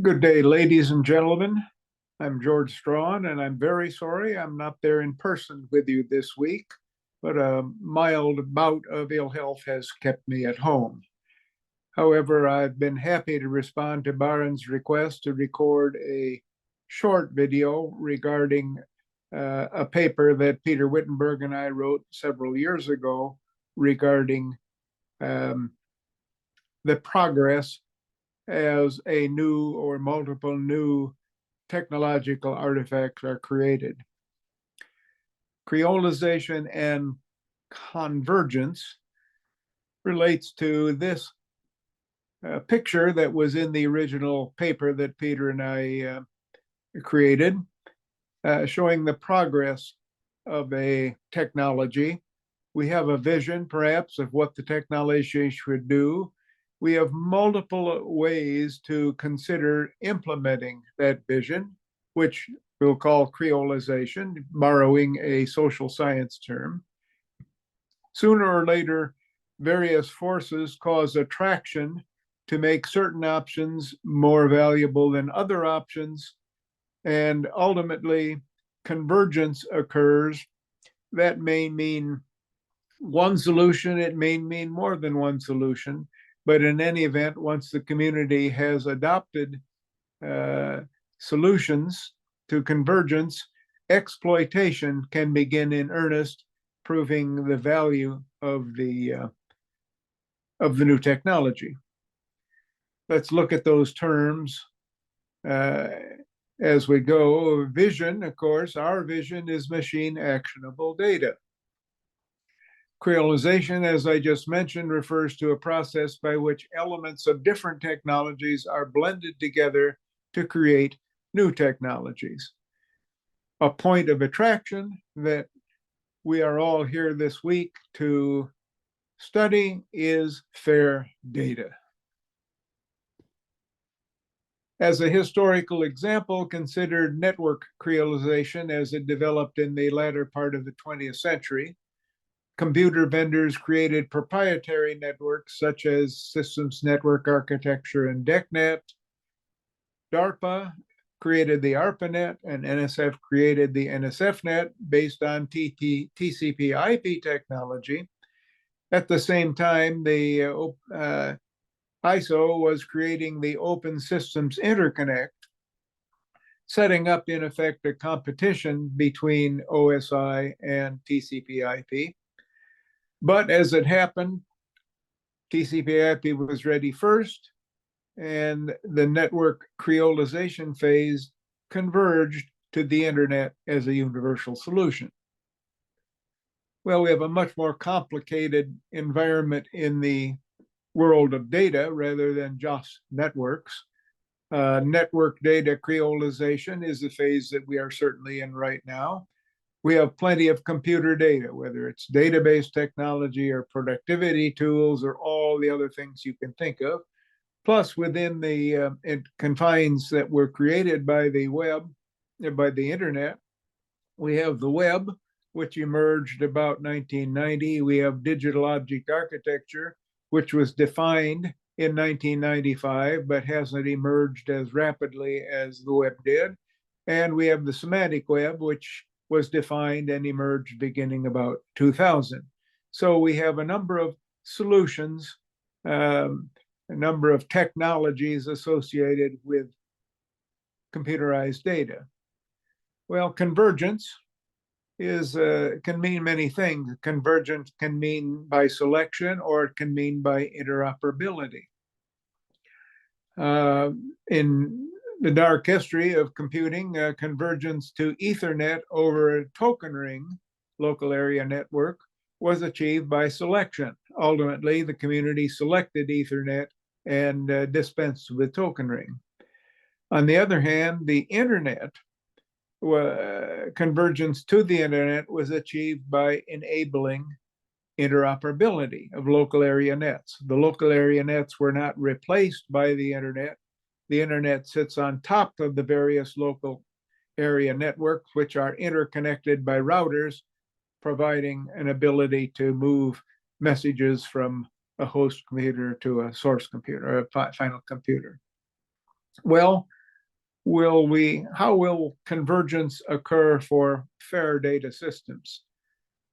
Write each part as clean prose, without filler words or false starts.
Good day, ladies and gentlemen. I'm George Strawn, and I'm very sorry I'm not there in person with you this week, but a mild bout of ill health has kept me at home. However, I've been happy to respond to Byron's request to record a short video regarding a paper that Peter Wittenberg and I wrote several years ago regarding um, the progress as a new or multiple new technological artifacts are created. Creolization and convergence relates to this picture that was in the original paper that Peter and I created, showing the progress of a technology. We have a vision, perhaps, of what the technology should do. We have multiple ways to consider implementing that vision, which we'll call creolization, borrowing a social science term. Sooner or later, various forces cause attraction to make certain options more valuable than other options, and ultimately, convergence occurs. That may mean one solution, it may mean more than one solution. But in any event, once the community has adopted solutions to convergence, exploitation can begin in earnest, proving the value of the new technology. Let's look at those terms as we go. Vision, of course, our vision is machine actionable data. Creolization, as I just mentioned, refers to a process by which elements of different technologies are blended together to create new technologies. A point of attraction that we are all here this week to study is fair data. As a historical example, consider network creolization as it developed in the latter part of the 20th century. Computer vendors created proprietary networks such as Systems Network Architecture and DECnet. DARPA created the ARPANET, and NSF created the NSFNet based on TCP/IP technology. At the same time, the ISO was creating the Open Systems Interconnect, setting up, in effect, a competition between OSI and TCP/IP. But as it happened, TCP/IP was ready first, and the network creolization phase converged to the internet as a universal solution. Well, we have a much more complicated environment in the world of data rather than just networks. Network data creolization is the phase that we are certainly in right now. We have plenty of computer data, whether it's database technology or productivity tools or all the other things you can think of. Plus, within the confines that were created by the web, by the internet, we have the web, which emerged about 1990. We have digital object architecture, which was defined in 1995, but hasn't emerged as rapidly as the web did. And we have the semantic web, which was defined and emerged beginning about 2000. So we have a number of solutions, a number of technologies associated with computerized data. Well, convergence can mean many things. Convergence can mean by selection, or it can mean by interoperability. In the dark history of computing, convergence to Ethernet over a token ring local area network was achieved by selection. Ultimately, the community selected Ethernet and dispensed with token ring. On the other hand, the internet, convergence to the internet was achieved by enabling interoperability of local area nets. The local area nets were not replaced by the internet. The internet sits on top of the various local area networks, which are interconnected by routers, providing an ability to move messages from a host computer to a source computer, or a final computer. Well, how will convergence occur for fair data systems?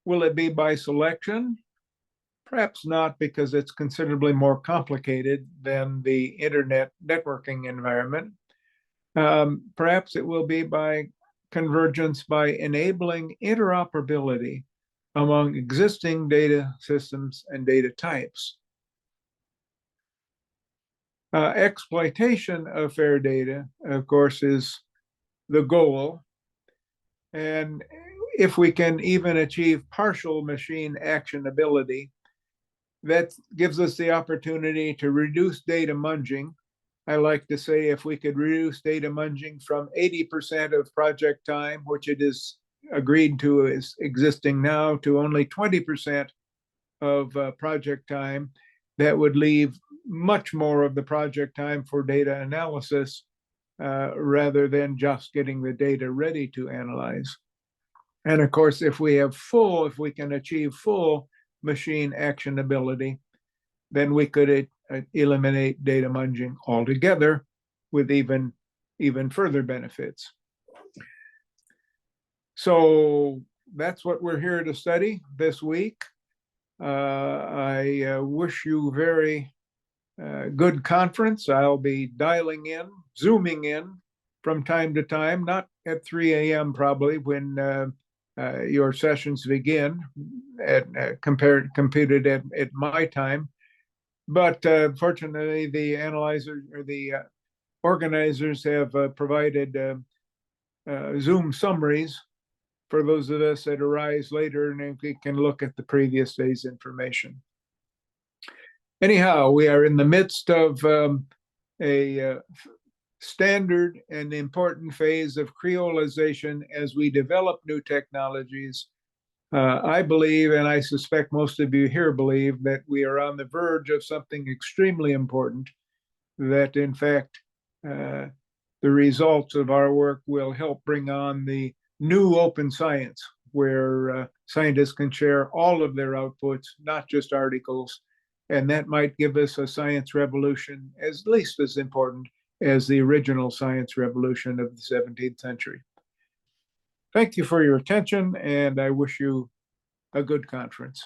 Will it be by selection? Perhaps not, because it's considerably more complicated than the internet networking environment. Perhaps it will be by convergence by enabling interoperability among existing data systems and data types. Exploitation of fair data, of course, is the goal. And if we can even achieve partial machine actionability, that gives us the opportunity to reduce data munging. I like to say if we could reduce data munging from 80% of project time, which it is agreed to is existing now, to only 20% of project time, that would leave much more of the project time for data analysis rather than just getting the data ready to analyze. And of course, if we can achieve full machine actionability, then we could eliminate data munging altogether with even further benefits. So that's what we're here to study this week. I wish you very good conference. I'll be dialing in, zooming in from time to time, not at 3 a.m. probably when your sessions begin, computed at my time. But fortunately, the analyzers or the organizers have provided Zoom summaries for those of us that arise later, and we can look at the previous day's information. Anyhow, we are in the midst of a standard and important phase of creolization as we develop new technologies. I believe, and I suspect most of you here believe, that we are on the verge of something extremely important, that in fact, the results of our work will help bring on the new open science, where scientists can share all of their outputs, not just articles, and that might give us a science revolution at least as important as the original science revolution of the 17th century. Thank you for your attention, and I wish you a good conference.